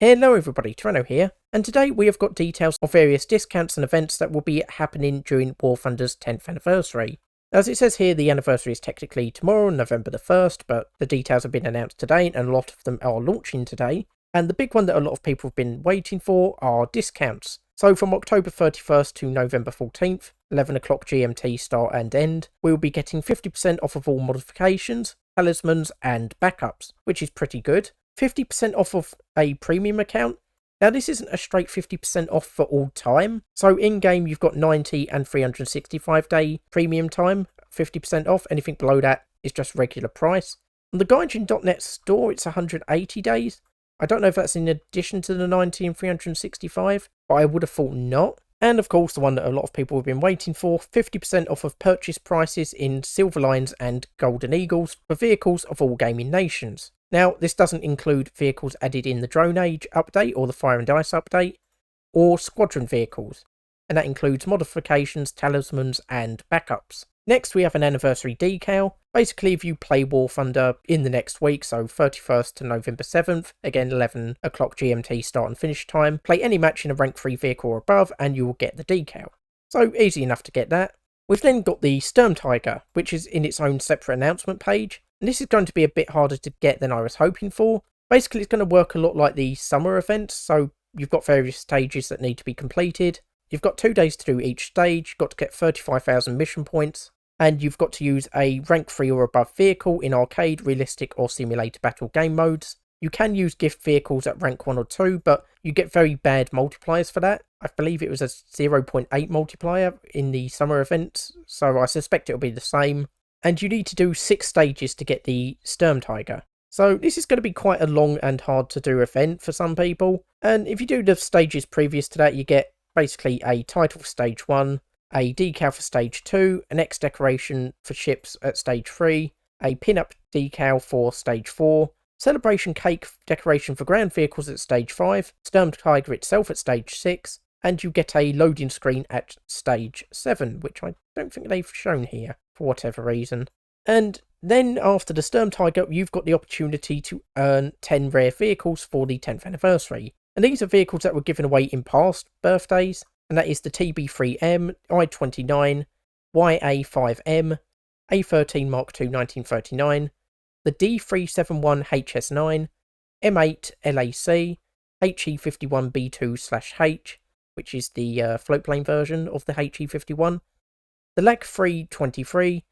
Hello everybody, Tyranno here, and today we have got details of various discounts and events that will be happening during War Thunder's 10th anniversary. As it says here, the anniversary is technically tomorrow, November the 1st, but the details have been announced today and a lot of them are launching today. And the big one that a lot of people have been waiting for are discounts. So from October 31st to November 14th, 11 o'clock GMT start and end, we will be getting 50% off of all modifications, talismans and backups, which is pretty good. 50% off of a premium account. Now this isn't a straight 50% off for all time. So in game you've got 90 and 365 day premium time, 50% off. Anything below that is just regular price. On the Gaijin.net store it's 180 days. I don't know if that's in addition to the 90 and 365, but I would have thought not. And of course the one that a lot of people have been waiting for, 50% off of purchase prices in Silver Lions and Golden Eagles for vehicles of all gaming nations. Now, this doesn't include vehicles added in the Drone Age update or the Fire and Ice update, or squadron vehicles, and that includes modifications, talismans, and backups. Next, we have an anniversary decal. Basically, if you play War Thunder in the next week, so 31st to November 7th, again 11 o'clock GMT start and finish time, play any match in a rank 3 vehicle or above, and you will get the decal. So, easy enough to get that. We've then got the Sturmtiger, which is in its own separate announcement page. And this is going to be a bit harder to get than I was hoping for. Basically, it's going to work a lot like the summer events. So you've got various stages that need to be completed. You've got 2 days to do each stage. You've got to get 35,000 mission points. And you've got to use a rank 3 or above vehicle in arcade, realistic or simulator battle game modes. You can use gift vehicles at rank 1 or 2, but you get very bad multipliers for that. I believe it was a 0.8 multiplier in the summer events, so I suspect it'll be the same. And you need to do 6 stages to get the Sturmtiger. So this is going to be quite a long and hard to do event for some people. And if you do the stages previous to that, you get basically a title for stage 1, a decal for stage 2, an X decoration for ships at stage 3, a pin-up decal for stage 4, celebration cake decoration for ground vehicles at stage 5, Sturmtiger itself at stage 6, and you get a loading screen at stage 7, which I don't think they've shown here for whatever reason. And then after the Sturmtiger, you've got the opportunity to earn 10 rare vehicles for the 10th anniversary. And these are vehicles that were given away in past birthdays, and that is the TB3M, I-29, YA5M, A13 Mark II 1939, the D371 HS9, M8 LAC, HE51B2/H, which is the floatplane version of the HE51, the LAG-323,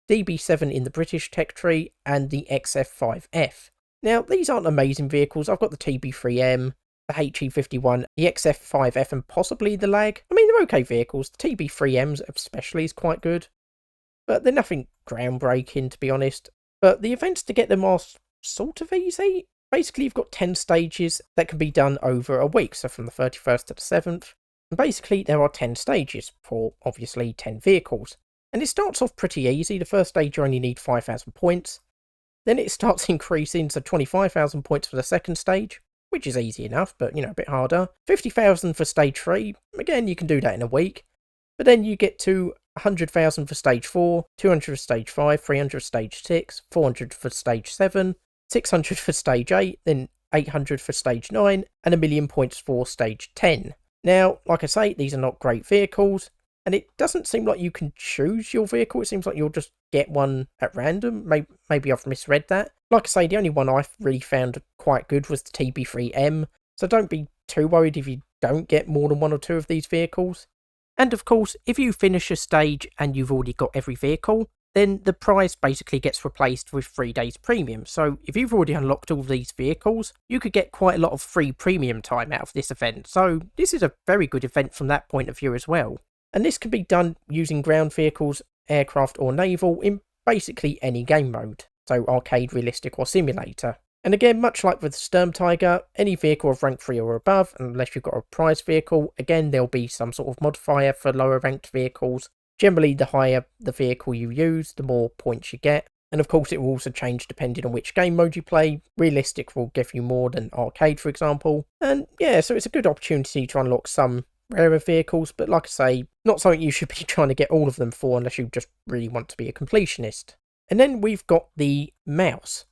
DB7 in the British tech tree, and the XF5F. Now, these aren't amazing vehicles. I've got the TB3M, the HE51, the XF5F, and possibly the LAG. I mean, they're okay vehicles. The TB3Ms especially is quite good, but they're nothing groundbreaking, to be honest. But the events to get them are sort of easy. Basically, you've got 10 stages that can be done over a week, so from the 31st to the 7th. And basically, there are 10 stages for, obviously, 10 vehicles. And it starts off pretty easy. The first stage, you only need 5,000 points. Then it starts increasing, so 25,000 points for the second stage, which is easy enough, but, a bit harder. 50,000 for stage 3. Again, you can do that in a week. But then you get to 100,000 for stage 4, 200 for stage 5, 300 for stage 6, 400 for stage 7, 600 for stage 8, then 800 for stage 9, and 1,000,000 points for stage 10. Now, like I say, these are not great vehicles, and it doesn't seem like you can choose your vehicle. It seems like you'll just get one at random. Maybe I've misread that. Like I say, the only one I've really found quite good was the TB3M, so don't be too worried if you don't get more than 1 or 2 of these vehicles. And of course, if you finish a stage and you've already got every vehicle, then the prize basically gets replaced with 3 days premium. So if you've already unlocked all these vehicles, you could get quite a lot of free premium time out of this event. So this is a very good event from that point of view as well. And this can be done using ground vehicles, aircraft or naval in basically any game mode. So arcade, realistic or simulator. And again, much like with the Sturmtiger, any vehicle of rank 3 or above, unless you've got a prize vehicle, again there'll be some sort of modifier for lower ranked vehicles. Generally, the higher the vehicle you use, the more points you get. And of course, it will also change depending on which game mode you play. Realistic will give you more than arcade, for example. And yeah, so it's a good opportunity to unlock some rarer vehicles, but like I say, not something you should be trying to get all of them for unless you just really want to be a completionist. And then we've got the mouse.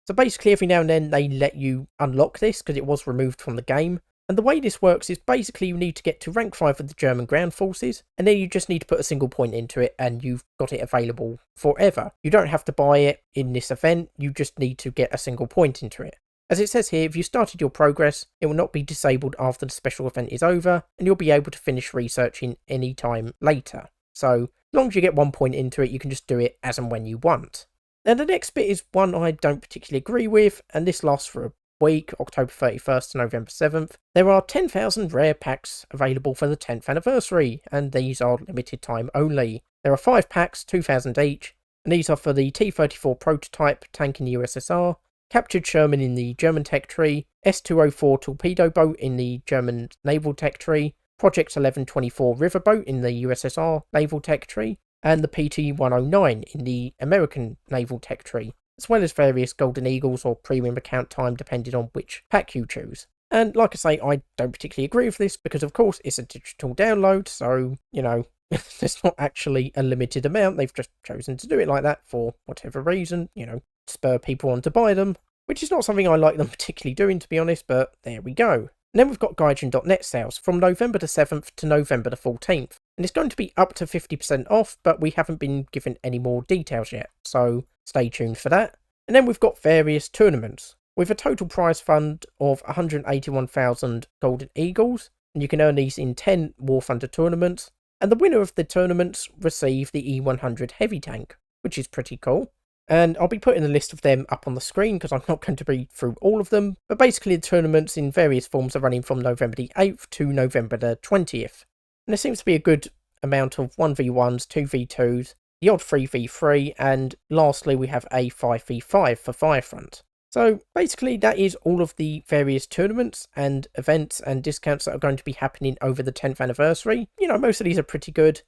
So basically every now and then they let you unlock this because it was removed from the game. And the way this works is basically you need to get to rank 5 of the German ground forces, and then you just need to put a single point into it and you've got it available forever. You don't have to buy it in this event, you just need to get a single point into it. As it says here, if you started your progress, it will not be disabled after the special event is over, and you'll be able to finish researching any time later. So, as long as you get 1 point into it, you can just do it as and when you want. Now the next bit is one I don't particularly agree with, and this lasts for a week, October 31st to November 7th. There are 10,000 rare packs available for the 10th anniversary, and these are limited time only. There are 5 packs, 2,000 each, and these are for the T-34 prototype tank in the USSR, Captured Sherman in the German tech tree, S-204 torpedo boat in the German naval tech tree, Project 1124 riverboat in the USSR naval tech tree, and the PT-109 in the American naval tech tree, as well as various Golden Eagles or premium account time depending on which pack you choose. And like I say, I don't particularly agree with this because of course it's a digital download, so, you know, it's not actually a limited amount. They've just chosen to do it like that for whatever reason, you know, spur people on to buy them, which is not something I like them particularly doing, to be honest, but there we go. And then we've got Gaijin.net sales from November the 7th to November the 14th. And it's going to be up to 50% off, but we haven't been given any more details yet, so stay tuned for that. And then we've got various tournaments, with a total prize fund of 181,000 Golden Eagles, and you can earn these in 10 War Thunder tournaments. And the winner of the tournaments receive the E100 heavy tank, which is pretty cool. And I'll be putting a list of them up on the screen because I'm not going to read through all of them. But basically the tournaments in various forms are running from November the 8th to November the 20th. And there seems to be a good amount of 1v1s, 2v2s, the odd 3v3, and lastly we have a 5v5 for Firefront. So basically that is all of the various tournaments and events and discounts that are going to be happening over the 10th anniversary. You know, most of these are pretty good.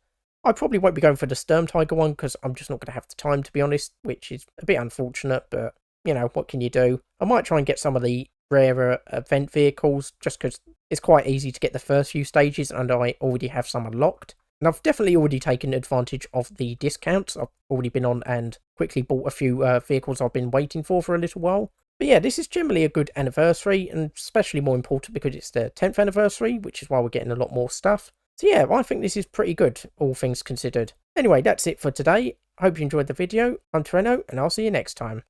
I probably won't be going for the Sturmtiger one because I'm just not going to have the time, to be honest, which is a bit unfortunate, but, you know, what can you do? I might try and get some of the rarer event vehicles just because it's quite easy to get the first few stages and I already have some unlocked. And I've definitely already taken advantage of the discounts. I've already been on and quickly bought a few vehicles I've been waiting for a little while. But yeah, this is generally a good anniversary, and especially more important because it's the 10th anniversary, which is why we're getting a lot more stuff. So yeah, I think this is pretty good, all things considered. Anyway, that's it for today. I hope you enjoyed the video. I'm Terreno, and I'll see you next time.